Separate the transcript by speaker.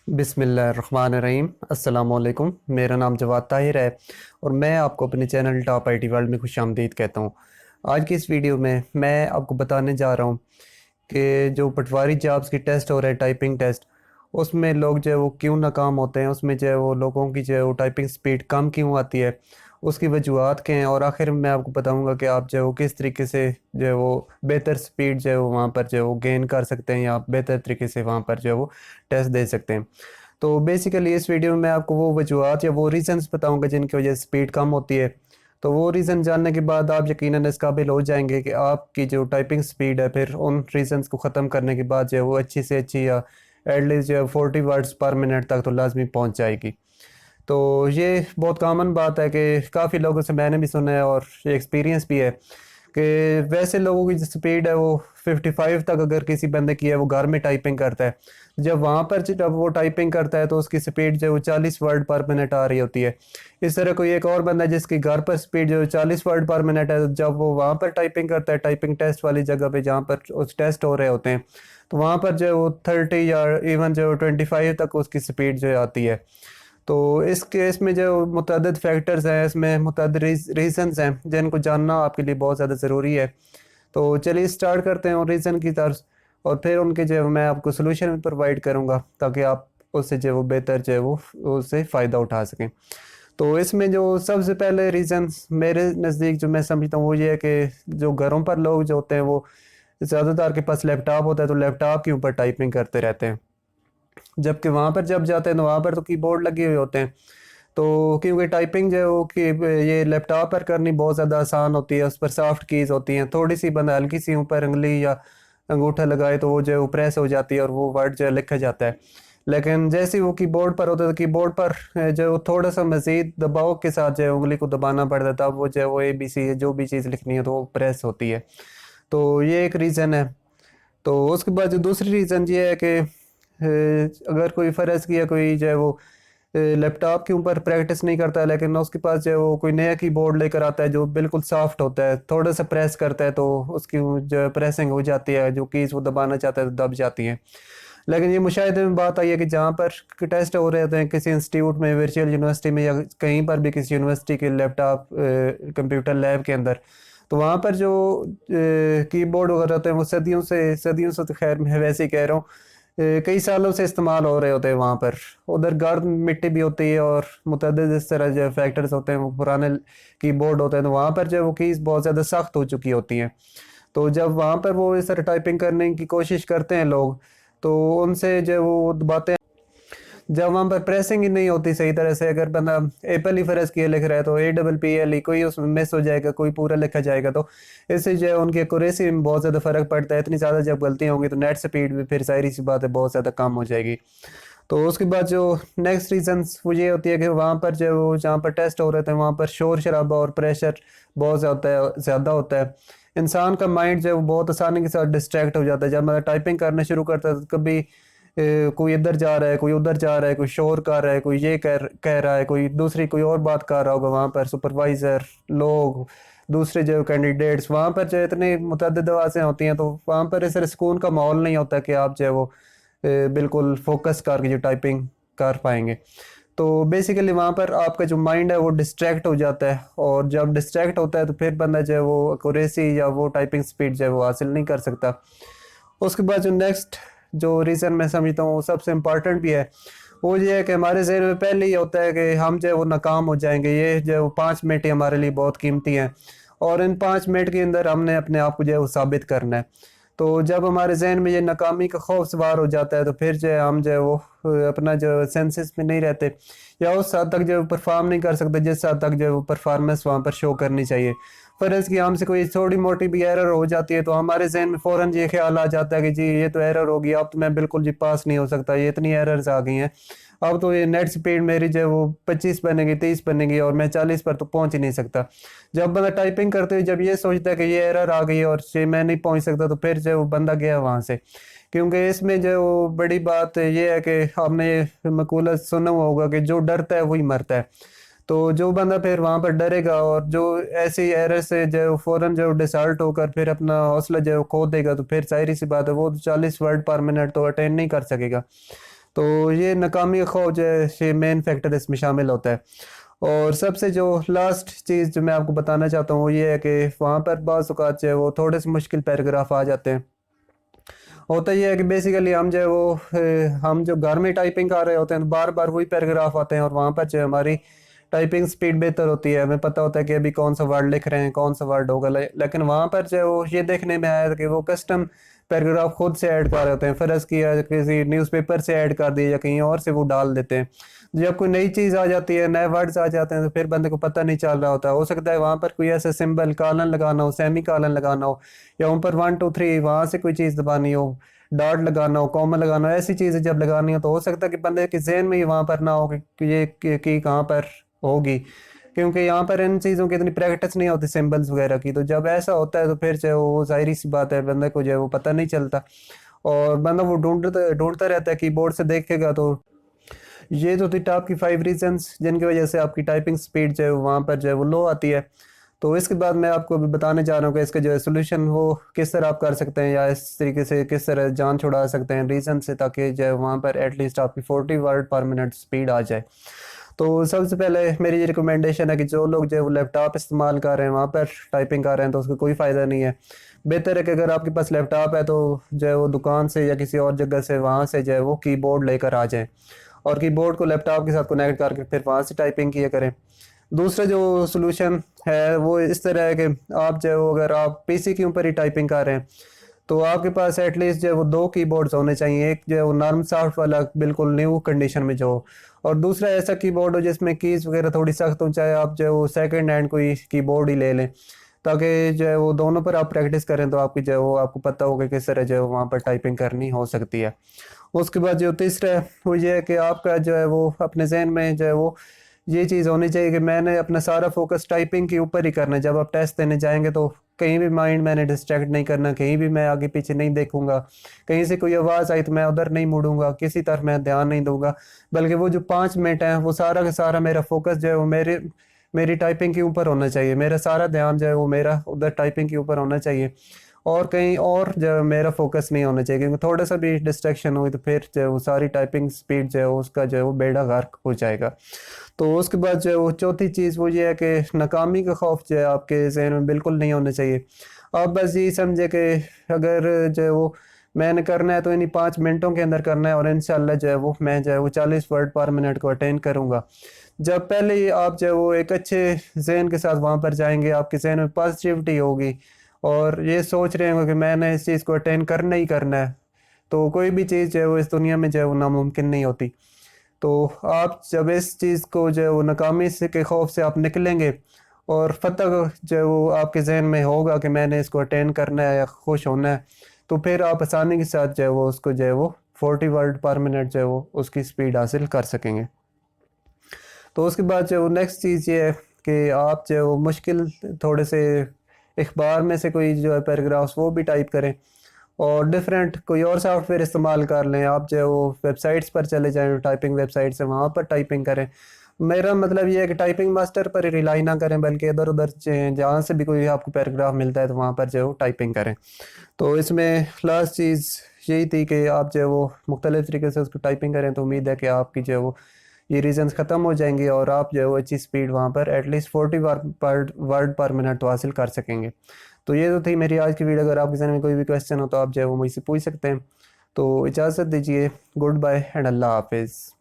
Speaker 1: बिस्मिल्लाहिर्रहमानिर्रहीम। अस्सलामुअलैकुम। मेरा नाम जवाद ताहिर है और मैं आपको अपने चैनल टॉप आईटी वर्ल्ड में खुशामदीद कहता हूँ। आज की इस वीडियो में मैं आपको बताने जा रहा हूँ कि जो पटवारी जॉब्स की टेस्ट हो रहे हैं, टाइपिंग टेस्ट, उसमें लोग जो है वो क्यों नाकाम होते हैं, उसमें जो है वो लोगों की जो है वो टाइपिंग स्पीड कम क्यों आती है, उसकी वजूहत क्या हैं, और आखिर में मैं आपको बताऊंगा कि आप जो है वो किस तरीके से जो है वो बेहतर स्पीड जो है वो वहाँ पर जो है वो गेन कर सकते हैं या आप बेहतर तरीके से वहाँ पर जो है वो टेस्ट दे सकते हैं। तो बेसिकली इस वीडियो में मैं आपको वो वजूहत या वो रीज़न्स बताऊंगा जिनकी वजह से स्पीड कम होती है। तो वो रीज़न जानने के बाद आप यकीनन इस काबिल हो जाएंगे कि आपकी जो टाइपिंग स्पीड है फिर उन रीज़न्स को ख़त्म करने के बाद जो है वो अच्छी से अच्छी या एटलीस्ट जो है 40 वर्ड्स पर मिनट तक तो लाजमी पहुंच जाएगी। तो ये बहुत कॉमन बात है कि काफ़ी लोगों से मैंने भी सुना है और ये एक्सपीरियंस भी है कि वैसे लोगों की जो स्पीड है वो 55 तक अगर किसी बंदे की है, वो घर में टाइपिंग करता है, जब वहाँ पर जब वो टाइपिंग करता है तो उसकी स्पीड जो है वो 40 वर्ड पर मिनट आ रही होती है। इस तरह कोई एक और बंदा है जिसकी घर पर स्पीड जो है 40 वर्ड पर मिनट है, तो जब वो वहाँ पर टाइपिंग करता है टाइपिंग टेस्ट वाली जगह पे जहाँ पर उस टेस्ट हो रहे होते हैं, तो वहाँ पर जो है वो 30 या इवन जो 25 तक उसकी स्पीड जो है आती है। तो इस केस में जो मुतअद्दिद फैक्टर्स हैं, इसमें मुतअद्दिद रीज़न्स हैं जिनको जानना आपके लिए बहुत ज़्यादा ज़रूरी है। तो चलिए स्टार्ट करते हैं और रीज़न की तरफ, और फिर उनके जो है मैं आपको सोल्यूशन प्रोवाइड करूँगा ताकि आप उससे जो है वो बेहतर जो है वो उससे फ़ायदा उठा सकें। तो इसमें जो सबसे पहले रीज़न मेरे नज़दीक जो मैं समझता हूँ वो ये है कि जो घरों पर लोग जो होते हैं वो ज़्यादातर के पास लैपटॉप होता है, तो लैपटॉप के ऊपर टाइपिंग करते रहते हैं, जबकि वहाँ पर जब जाते हैं तो वहाँ पर तो कीबोर्ड लगे हुए होते हैं। तो क्योंकि टाइपिंग जो है वो कि ये लैपटॉप पर करनी बहुत ज़्यादा आसान होती है, उस पर सॉफ्ट कीज़ होती हैं, थोड़ी सी बंदा हल्की सी ऊपर उंगली या अंगूठा लगाए तो वो जो है वो प्रेस हो जाती है और वो वर्ड जो है लिखा जाता है। लेकिन जैसे ही वो कीबोर्ड पर होता है तो कीबोर्ड पर जो है वो थोड़ा सा मज़ीद दबाव के साथ जो है उंगली को दबाना पड़ता है, तब वो जो है वो ABC जो भी चीज़ लिखनी है तो वो प्रेस होती है। तो ये एक रीज़न है। तो उसके बाद जो दूसरी रीज़न ये है कि अगर कोई फ़र्ज़ किया कोई जो है वो लैपटॉप के ऊपर प्रैक्टिस नहीं करता है, लेकिन उसके पास जो है वो कोई नया कीबोर्ड लेकर आता है जो बिल्कुल सॉफ्ट होता है, थोड़ा सा प्रेस करता है तो उसकी वो जो प्रेसिंग हो जाती है, जो कीज़ वो दबाना चाहता है तो दब जाती हैं। लेकिन ये मुशाहिदे में बात आई है कि जहाँ पर टेस्ट हो रहे होते हैं किसी इंस्टीट्यूट में, वर्चुअल यूनिवर्सिटी में या कहीं पर भी किसी यूनिवर्सिटी के लैपटॉप कंप्यूटर लैब के अंदर, तो वहाँ पर जो कीबोर्ड वगैरह होते हैं वो सदियों से तो खैर मैं वैसे ही कह रहा हूँ, कई सालों से इस्तेमाल हो रहे होते हैं वहाँ पर। उधर गर्द मिट्टी भी होती है और मुतअद्दिद इस तरह जो फैक्टर्स होते हैं, वो पुराने कीबोर्ड होते हैं, तो वहाँ पर जो है वो कीज़ बहुत ज़्यादा सख्त हो चुकी होती हैं। तो जब वहाँ पर वो इस तरह टाइपिंग करने की कोशिश करते हैं लोग, तो उनसे जो है वो बातें, जब वहाँ पर प्रेसिंग ही नहीं होती सही तरह से, अगर बंदा एप्पल ही फ़र्ज़ किए लिख रहा है तो APPL ही कोई उसमें मिस हो जाएगा, कोई पूरा लिखा जाएगा, तो इससे जो है उनकी एक्यूरेसी में बहुत ज़्यादा फ़र्क पड़ता है। इतनी ज़्यादा जब गलतियाँ होंगी तो नेट स्पीड भी फिर ज़ाहिर सी बात है बहुत ज़्यादा कम हो जाएगी। तो उसके बाद जो नेक्स्ट रीज़न्स वो ये होती है कि वहाँ पर जो वो जहाँ पर टेस्ट हो रहे थे वहाँ पर शोर शराबा और प्रेशर बहुत ज़्यादा होता है। इंसान का माइंड जो है वो बहुत आसानी के साथ डिस्ट्रैक्ट हो जाता है। जब मैं टाइपिंग करना शुरू करता है तो कभी कोई इधर जा रहा है, कोई उधर जा रहा है, कोई शोर कर रहा है, कोई ये कह रहा है, कोई दूसरी कोई और बात कर रहा होगा, वहाँ पर सुपरवाइज़र लोग, दूसरे जो कैंडिडेट्स, वहाँ पर जो इतनी मुतअद्दिद आवाज़ें होती हैं तो वहाँ पर इस तरह सुकून का माहौल नहीं होता कि आप जो है वो बिल्कुल फोकस करके जो टाइपिंग कर पाएंगे। तो बेसिकली वहाँ पर आपका जो माइंड है वो डिस्ट्रैक्ट हो जाता है, और जब डिस्ट्रैक्ट होता है तो फिर बंदा जो है वो एक्यूरेसी या वो टाइपिंग स्पीड जो है वो हासिल नहीं कर सकता। उसके बाद जो नेक्स्ट जो रीज़न मैं समझता हूँ वो सबसे इम्पॉर्टेंट भी है, वो ये है कि हमारे ज़हन में पहले ही होता है कि हम जो है वो नाकाम हो जाएंगे। ये जो है वो 5 मिनट ही हमारे लिए बहुत कीमती हैं, और इन 5 मिनट के अंदर हमने अपने आप को जो है वो साबित करना है। तो जब हमारे जहन में ये नाकामी का खौफ सवार हो जाता है तो फिर जो है हम जो है वो अपना जो सेंसेस में नहीं रहते, या उस हद तक जो परफॉर्म नहीं कर सकते जिस हद तक जो परफॉर्मेंस वहाँ पर शो करनी चाहिए। फ़र्ज़ की हमसे कोई थोड़ी मोटी भी एरर हो जाती है तो हमारे जहन में फ़ौरन ये ख्याल आ जाता है कि जी ये तो एरर होगी, अब तो मैं बिल्कुल जी पास नहीं हो सकता, ये इतनी एरर्स आ गई हैं, अब तो ये नेट स्पीड मेरी जो है वो 25 बनेगी, 30 बनेगी और मैं 40 पर तो पहुंच ही नहीं सकता। जब बंदा टाइपिंग करते हुए जब ये सोचता है कि ये एरर आ गई और ये मैं नहीं पहुंच सकता, तो फिर जो है वो बंदा गया वहां से। क्योंकि इसमें जो है वो बड़ी बात ये है कि आपने ये मकूला सुना हुआ होगा कि जो डरता है वही मरता है। तो जो बंदा फिर वहां पर डरेगा और जो ऐसी एरर से जो है वो फौरन जो डिसल्ट होकर फिर अपना हौसला जो है वो खो देगा, तो फिर जाहिर सी बात है वो 40 वर्ड पर मिनट तो अटेंड नहीं कर सकेगा। तो ये नाकामी का खौफ जो है ये मेन फैक्टर इसमें शामिल होता है। और सबसे जो लास्ट चीज़ जो मैं आपको बताना चाहता हूँ वो ये है कि वहाँ पर बाज़ औक़ात जो है वो थोड़े से मुश्किल पैराग्राफ आ जाते हैं। होता ये है कि बेसिकली हम जो है वो हम जो घर में टाइपिंग कर रहे होते हैं तो बार बार वही पैराग्राफ आते हैं, और वहाँ पर जो है हमारी टाइपिंग स्पीड बेहतर होती है, हमें पता होता है कि अभी कौन सा वर्ड लिख रहे हैं, कौन सा वर्ड होगा। लेकिन वहाँ पर जो है वो ये देखने में आया कि वो कस्टम पैराग्राफ खुद से ऐड कर रहे होते हैं, फ़र्ज़ किया किसी न्यूज़पेपर से ऐड कर दिए या कहीं और से वो डाल देते हैं। जब कोई नई चीज़ आ जाती है, नए वर्ड्स आ जाते हैं, तो फिर बंदे को पता नहीं चल रहा होता। हो सकता है वहाँ पर कोई ऐसा सिंबल कॉलन लगाना हो, सेमी कॉलन लगाना हो, या ऊपर 1 2 3 वहाँ से कोई चीज़ दबानी हो, डॉट लगाना हो, कॉमा लगाना हो, ऐसी चीज़ें जब लगानी हो तो हो सकता है कि बंदे के जहन में ही वहाँ पर ना हो कि ये की कहाँ पर होगी, क्योंकि यहाँ पर इन चीज़ों की इतनी प्रैक्टिस नहीं होती सिंबल्स वगैरह की। तो जब ऐसा होता है तो फिर जो है वो ज़ाहिर सी बात है बंदे को जो है वो पता नहीं चलता, और बंदा वो ढूंढता ढूंढता रहता है, कीबोर्ड से देखेगा। तो ये जो थी टॉप की 5 रीजंस जिनकी वजह से आपकी टाइपिंग स्पीड जो है वहाँ पर जो है वो लो आती है। तो इसके बाद मैं आपको अभी बताने जा रहा हूँ कि इसका जो है सोल्यूशन वो किस तरह आप कर सकते हैं, या इस तरीके से किस तरह जान छुड़ा सकते हैं रीज़न से, ताकि जो है वहाँ पर एटलीस्ट आपकी 40 वर्ड पर मिनट स्पीड आ जाए। तो सबसे पहले मेरी ये रिकमेंडेशन है कि जो लोग जो है वो लैपटॉप इस्तेमाल कर रहे हैं, वहाँ पर टाइपिंग कर रहे हैं, तो उसका कोई फ़ायदा नहीं है। बेहतर है कि अगर आपके पास लैपटॉप है तो जो है वो दुकान से या किसी और जगह से वहाँ से जो है वो कीबोर्ड लेकर आ जाएँ, और कीबोर्ड को लैपटॉप के साथ कनेक्ट करके फिर वहाँ से टाइपिंग किया करें। दूसरा जो सॉल्यूशन है वो इस तरह है कि आप जो है वो अगर आप पीसी के ऊपर ही टाइपिंग कर रहे हैं तो आपके पास एटलीस्ट जो है वो 2 कीबोर्ड्स होने चाहिए। एक जो है वो नॉर्म सॉफ्ट वाला बिल्कुल न्यू कंडीशन में जो हो, और दूसरा ऐसा कीबोर्ड हो जिसमें कीज़ वगैरह थोड़ी सख्त हो, चाहे आप जो है वो सेकंड हैंड कोई कीबोर्ड ही ले लें, ताकि जो है वो दोनों पर आप प्रैक्टिस करें तो आपकी जो है वो आपको पता होगा किस तरह जो है वहाँ पर टाइपिंग करनी हो सकती है। उसके बाद जो तीसरा है वो ये है कि आपका जो है वो अपने जहन में जो है वो ये चीज़ होनी चाहिए कि मैंने अपना सारा फोकस टाइपिंग के ऊपर ही करना है। जब आप टेस्ट देने जाएंगे तो कहीं भी माइंड मैंने डिस्ट्रैक्ट नहीं करना, कहीं भी मैं आगे पीछे नहीं देखूंगा, कहीं से कोई आवाज़ आई तो मैं उधर नहीं मुड़ूंगा, किसी तरफ मैं ध्यान नहीं दूंगा, बल्कि वो जो 5 मिनट हैं वो सारा का सारा मेरा फोकस जो है वो मेरी टाइपिंग के ऊपर होना चाहिए। मेरा सारा ध्यान जो है वो मेरा उधर टाइपिंग के ऊपर होना चाहिए, और कहीं और जो है मेरा फोकस नहीं होना चाहिए, क्योंकि थोड़ा सा भी डिस्ट्रैक्शन हुई तो फिर जो है वो सारी टाइपिंग स्पीड जो है उसका जो है वो बेड़ा गर्क हो जाएगा। तो उसके बाद जो है वो चौथी चीज़ वो ये है कि नाकामी का खौफ जो है आपके जहन में बिल्कुल नहीं होना चाहिए। आप बस यही समझे कि अगर जो है वो मैंने करना है तो इन्हीं 5 मिनटों के अंदर करना है, और इंशाल्लाह जो है वो मैं जो है वो 40 वर्ड पर मिनट को अटेंड करूँगा। जब पहले ही आप जो है वो एक अच्छे जहन के साथ वहाँ पर जाएंगे, आपके जहन में पॉजिटिविटी होगी, और ये सोच रहे होंगे कि मैंने इस चीज़ को अटेंड करना ही करना है, तो कोई भी चीज़ जो है वो इस दुनिया में जो है वो नामुमकिन नहीं होती। तो आप जब इस चीज़ को जो है वो नाकामी से के खौफ से आप निकलेंगे, और फ़तह जो है वो आपके जहन में होगा कि मैंने इसको अटेंड करना है या खुश होना है, तो फिर आप आसानी के साथ जो है वो उसको जो है वो 40 वर्ड पर मिनट जो है वो उसकी स्पीड हासिल कर सकेंगे। तो उसके बाद जो नेक्स्ट चीज़ ये है कि आप जो है वो मुश्किल थोड़े से अखबार में से कोई जो है पैराग्राफ्स वो भी टाइप करें, और डिफरेंट कोई और सॉफ्टवेयर इस्तेमाल कर लें। आप जो है वो वेबसाइट्स पर चले जाएं, टाइपिंग वेबसाइट से वहाँ पर टाइपिंग करें। मेरा मतलब ये है कि टाइपिंग मास्टर पर ही रिलाई ना करें, बल्कि इधर उधर जहाँ से भी कोई आपको पैराग्राफ मिलता है तो वहाँ पर जो है वो टाइपिंग करें। तो इसमें लास्ट चीज़ यही थी कि आप जो है वो मुख्तलिफ़ तरीके से उसको टाइपिंग करें, तो उम्मीद है कि आपकी जो है वो ये रीजंस ख़त्म हो जाएंगे, और आप जो है वो अच्छी स्पीड वहाँ पर एटलीस्ट 40 वर्ड पर मिनट तो हासिल कर सकेंगे। तो ये तो थी मेरी आज की वीडियो। अगर आपके जहन में कोई भी क्वेश्चन हो तो आप जो है वो मुझसे पूछ सकते हैं। तो इजाज़त दीजिए, गुड बाय एंड अल्लाह हाफिज़।